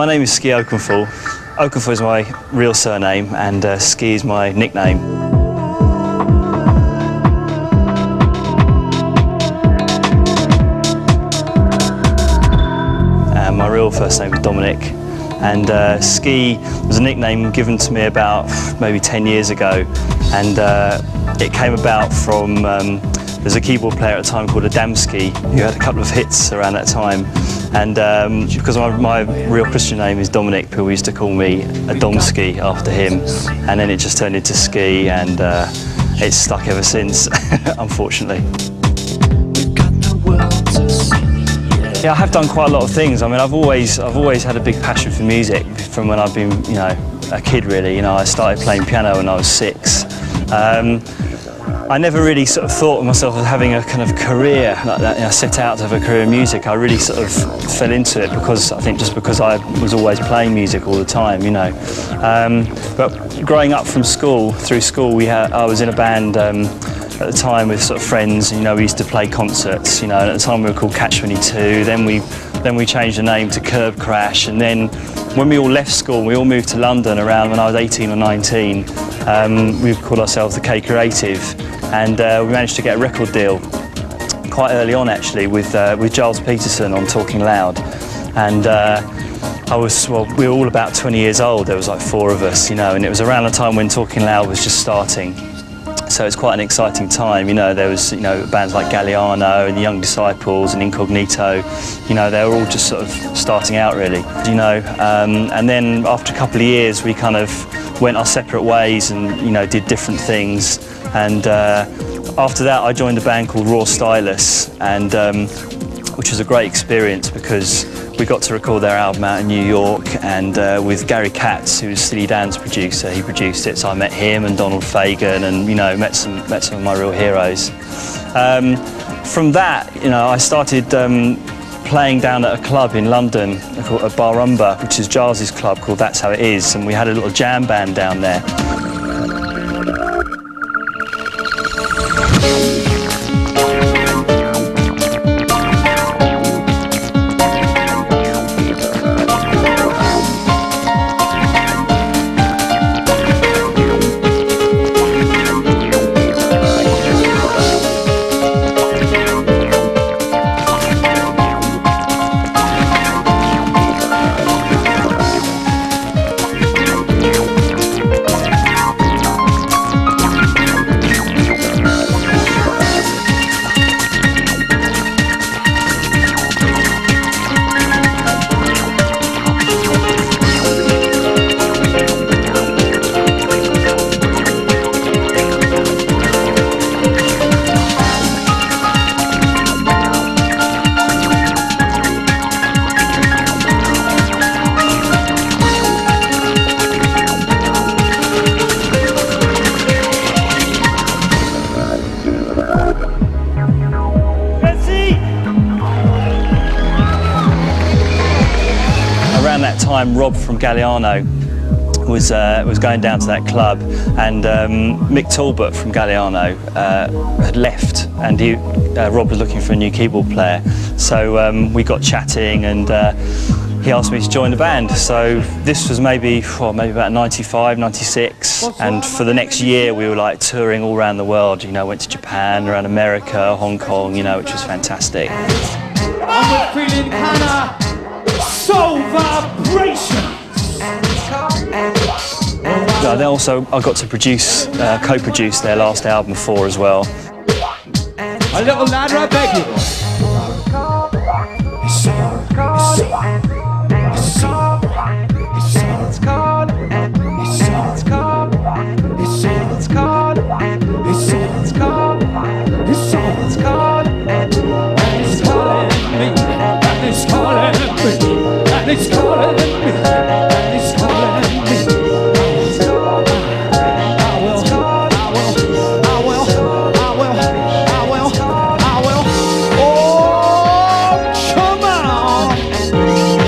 My name is Ski Oakenfull. Oakenfull is my real surname and Ski is my nickname. My real first name is Dominic, and Ski was a nickname given to me about maybe 10 years ago, and it came about from there's a keyboard player at the time called Adamski who had a couple of hits around that time, and because my real Christian name is Dominic, people used to call me Adomski after him, and then it just turned into Ski, and it's stuck ever since, unfortunately. Yeah, I have done quite a lot of things. I mean, I've always had a big passion for music from when I've been, you know, a kid really. You know, I started playing piano when I was 6. I never really sort of thought of myself as having a kind of career like that. You know, set out to have a career in music. I really sort of fell into it because I think just because I was always playing music all the time, you know. But growing up from school, through school, I was in a band. At the time with sort of friends, you know, we used to play concerts, you know, and at the time we were called Catch 22, then we changed the name to Curb Crash, and then when we all left school, we all moved to London around when I was 18 or 19, we called ourselves the K Creative, and we managed to get a record deal quite early on actually with Giles Peterson on Talking Loud, and we were all about 20 years old, there was like 4 of us, you know, and it was around the time when Talking Loud was just starting. So it's quite an exciting time, you know, there was, you know, bands like Galliano and the Young Disciples and Incognito, you know, they were all just sort of starting out really, you know, and then after a couple of years we kind of went our separate ways and, you know, did different things, and after that I joined a band called Raw Stylus, and which was a great experience because we got to record their album out in New York, and with Gary Katz, who was Steely Dan's producer, he produced it, so I met him and Donald Fagen, and, you know, met some of my real heroes. From that, you know, I started playing down at a club in London called Barumba, which is Giles's club, called That's How It Is, and we had a little jam band down there. Around that time, Rob from Galliano was going down to that club, and Mick Talbot from Galliano had left, and Rob was looking for a new keyboard player. So we got chatting, and he asked me to join the band. So this was maybe about 95, 96, and for the next year we were like touring all around the world. You know, went to Japan, around America, Hong Kong, you know, which was fantastic. I'm feeling kinda soul vibrations. Then also I got to produce, co-produce their last album 4 as well. A little louder, I beg you. It's calling me, it's calling me. I will, oh, come on.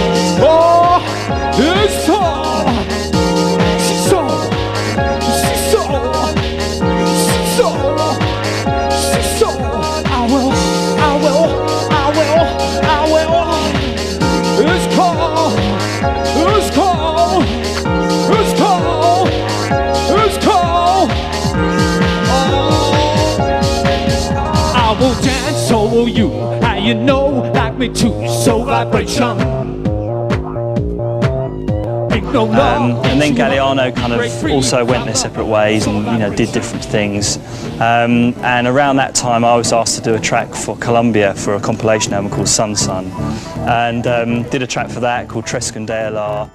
It's cold. It's cold. It's cold. It's cold. Oh. I will dance, so will you. And you know, like me too. So vibration. And then Galliano kind of also went their separate ways and, you know, did different things. And around that time I was asked to do a track for Columbia for a compilation album called Sun, and did a track for that called Trescandela.